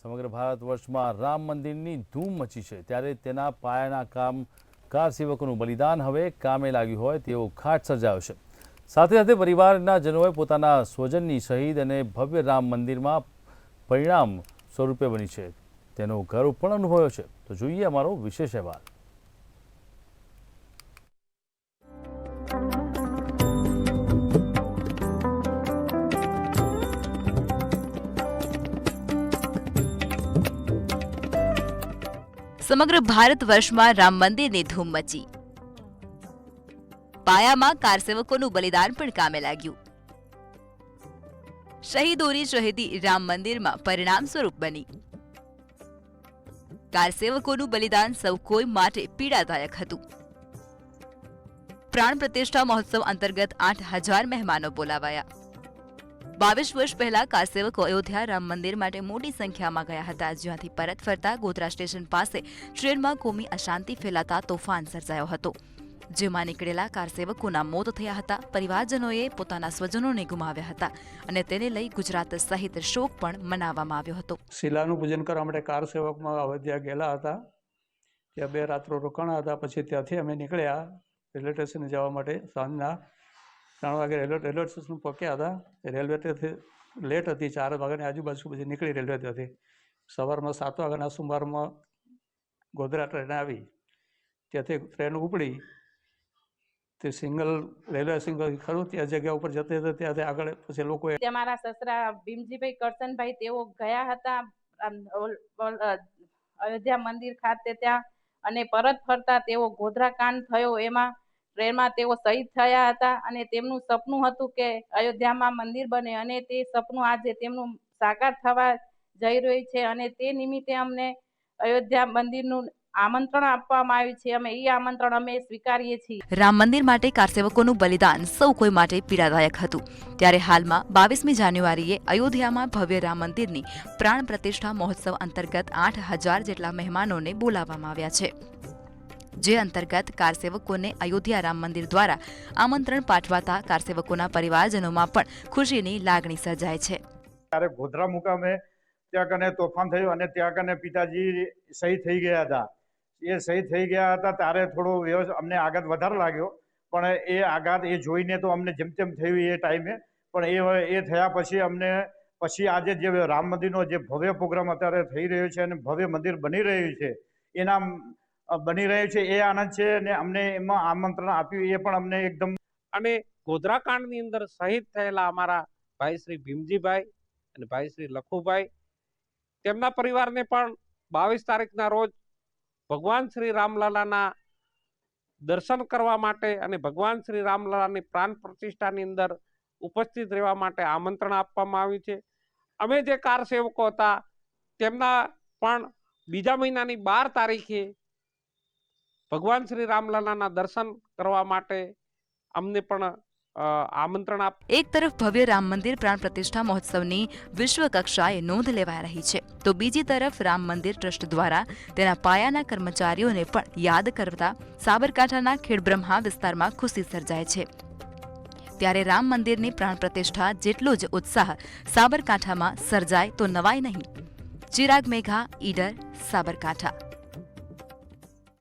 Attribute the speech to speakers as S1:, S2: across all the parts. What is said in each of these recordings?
S1: સમગ્ર ભારત વર્ષમાં રામ મંદિરની ધૂમ મચી છે, ત્યારે તેના પાયાના કામ કાર સેવકોનું બલિદાન હવે કામે લાગ્યું હોય તેવો ઘાટ સર્જાયો છે। સાથે સાથે પરિવારના જનોએ પોતાના સ્વજનની શહીદ અને ભવ્ય રામ મંદિરમાં પરિણામ સ્વરૂપે બની છે તેનો ગર્વ પણ અનુભવ્યો છે। તો જોઈએ અમારો વિશેષ અહેવાલ।
S2: સમગ્ર ભારત વર્ષમાં રામ મંદિરની ધૂમ મચી, પાયામાં કાર સેવકોનું બલિદાન પણ કામે લાગ્યું। શહીદોની શહીદી રામ મંદિરમાં પરિણામ સ્વરૂપ બની। કાર સેવકોનું બલિદાન સૌ કોઈ માટે પીડાદાયક હતું। પ્રાણ પ્રતિષ્ઠા મહોત્સવ અંતર્ગત 8,000 મહેમાનો બોલાવાયા। 22 વર્ષ પહેલા કાર સેવકો અયોધ્યા રામ મંદિર માટે મોટી સંખ્યામાં ગયા હતા, જ્યાંથી પરત ફરતા ગોધરા સ્ટેશન પાસે ટ્રેનમાં કોમી અશાંતિ ફેલાતા તોફાન સર્જાયો હતો, જેમાં નીકળેલા કાર સેવકોના મોત થયા હતા। પરિવારજનોએ પોતાના સ્વજનોને ગુમાવ્યા હતા અને તેને લઈ ગુજરાત સહિત શોક પણ મનાવવામાં આવ્યો હતો।
S3: શિલાનું પૂજન કરવા માટે કાર સેવકમાં અયોધ્યા ગયેલા હતા, ત્યાં 2 રાત્રો રોકાણા હતા। પછી ત્યાંથી અમે નીકળ્યા રેલવે સ્ટેશને જવા માટે। સાંજના 3 વાગે રેલવે સ્ટેશન પહોંચ્યા હતા। રેલવે ત્યાંથી લેટ હતી, 4 વાગ્યાની આજુબાજુ પછી નીકળી રેલવે ત્યાંથી। સવારમાં 7 વાગ્યાના સુમારમાં ગોધરા ટ્રેન આવી, ત્યાંથી ટ્રેન ઉપડી તે રેલવે સિંગલ ખરું ત્યાં જગ્યા ઉપર જતી હતી, ત્યાંથી આગળ પછી લોકોએ
S4: મારા સસરા ભીમજીભાઈ કરશનભાઈ તેઓ ગયા હતા અયોધ્યા મંદિર ખાતે ત્યાં, અને પરત ફરતા તેઓ ગોધરા કાંડ થયો એમાં ટ્રેનમાં તેઓ શહીદ થયા હતા અને તેમનું સપનું હતું કે અયોધ્યામાં મંદિર બને, અને તે સપનું આજે તેમનું સાકાર થવા જઈ રહ્યું છે અને તે નિમિત્તે અમને અયોધ્યા મંદિરનું આમંત્રણ આપવામાં આવ્યું છે। અમે એ આમંત્રણ અમે સ્વીકારીએ છીએ।
S2: રામ મંદિર માટે કાર સેવકોનું બલિદાન સૌ કોઈ માટે પીડાદાયક હતું, ત્યારે હાલમાં 22મી જાન્યુઆરીએ અયોધ્યામાં ભવ્ય રામ મંદિરની પ્રાણ પ્રતિષ્ઠા મહોત્સવ અંતર્ગત 8,000 જેટલા મહેમાનોને બોલાવવામાં આવ્યા છે, જે અંતર્ગત કાર સેવકોને અયોધ્યા રામ મંદિર દ્વારા આમંત્રણ પાઠવાતા કાર સેવકોના પરિવારજનોમાં પણ ખુશીની લાગણી સર્જાય છે।
S5: ત્યારે ગોધરા મુકામે ત્યાં કને તોફાન થયું અને ત્યાં કને પિતાજી શહીદ થઈ ગયા હતા। એ શહીદ થઈ ગયા હતા ત્યારે થોડો અમને આઘાત વધારે લાગ્યો, પણ એ આઘાત એ જોઈને તો અમને જેમ તેમ થયું એ ટાઈમે, પણ એ થયા પછી અમને આજે જે રામ મંદિરનો જે ભવ્ય પ્રોગ્રામ અત્યારે થઈ રહ્યો છે અને ભવ્ય મંદિર બની રહ્યું છે એ આનંદ છે, અને અમને એમાં આમંત્રણ આપ્યું એ પણ અમને એકદમ।
S6: અને ગોધરા કાંડની અંદર શહીદ થયેલા અમારા ભાઈ શ્રી ભીમજીભાઈ અને ભાઈ શ્રી લખુભાઈ, તેમના પરિવારને પણ 22 તારીખના રોજ ભગવાન શ્રી રામલલાના દર્શન કરવા માટે અને ભગવાન શ્રી રામલલાની પ્રાણ પ્રતિષ્ઠાની અંદર ઉપસ્થિત રહેવા માટે આમંત્રણ આપવામાં આવ્યું છે। અમે જે કાર સેવકો હતા તેમના પણ બીજા મહિનાની 12 તારીખે ભગવાન શ્રી રામલલાના દર્શન કરવા માટે અમને પણ આમંત્રણ
S2: એક તરફ ભવ્ય રામ મંદિર પ્રાણ પ્રતિષ્ઠા મહોત્સવની વિશ્વ કક્ષાએ નોંધ લેવાઈ રહી છે, તો બીજી તરફ રામ મંદિર ટ્રસ્ટ દ્વારા તેના પાયાના કર્મચારીઓને પણ યાદ કરતા સાબરકાંઠાના ખેડબ્રહ્મા વિસ્તારમાં ખુશી સર્જાય છે। ત્યારે રામ મંદિરની પ્રાણ પ્રતિષ્ઠા જેટલો જ ઉત્સાહ સાબરકાંઠામાં સર્જાય તો નવાય નહીં। ચિરાગ મેઘા, ઈડર, સાબરકાંઠા।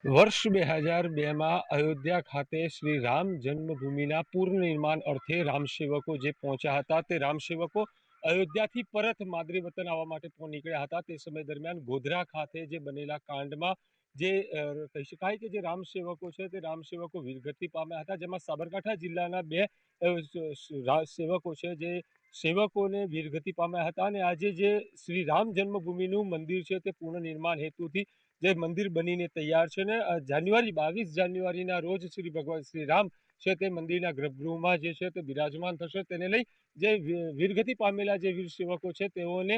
S7: વર્ષ 2002માં અયોધ્યા ખાતે શ્રી રામ જન્મભૂમિના પુનર્નિર્માણ અર્થે રામસેવકો જે પહોંચ્યા હતા, તે રામસેવકો અયોધ્યાથી પરત માદરે વતન આવવા માટે નીકળ્યા હતા। તે સમય દરમિયાન ગોધરા ખાતે જે બનેલા કાંડમાં જે કહી શકાય કે જે રામસેવકો છે તે રામસેવકો વીરગતિ પામ્યા હતા, જેમાં સાબરકાંઠા જિલ્લાના 2 સેવકો છે જે સેવકોને વીરગતિ પામ્યા હતા, અને આજે જે શ્રી રામ જન્મભૂમિનું મંદિર છે તે પુનર્નિર્માણ હેતુથી જે મંદિર બનીને તૈયાર છે ને 22 જાન્યુઆરીના રોજ ભગવાન શ્રી રામ છે તે મંદિરના ગર્ભગૃહમાં જે છે તે બિરાજમાન થશે। તેને લઈ જે વીરગતિ પામેલા જે વીર સેવકો છે તેઓને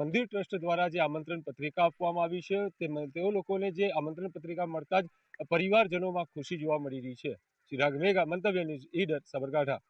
S7: મંદિર ટ્રસ્ટ દ્વારા જે આમંત્રણ પત્રિકા આપવામાં આવી છે, તેઓ લોકોને જે આમંત્રણ પત્રિકા મળતા જ પરિવારજનોમાં ખુશી જોવા મળી રહી છે। ચિરાગ મેઘા, મંતવ્ય ન્યૂઝ, ઈડર, સાબરકાંઠા।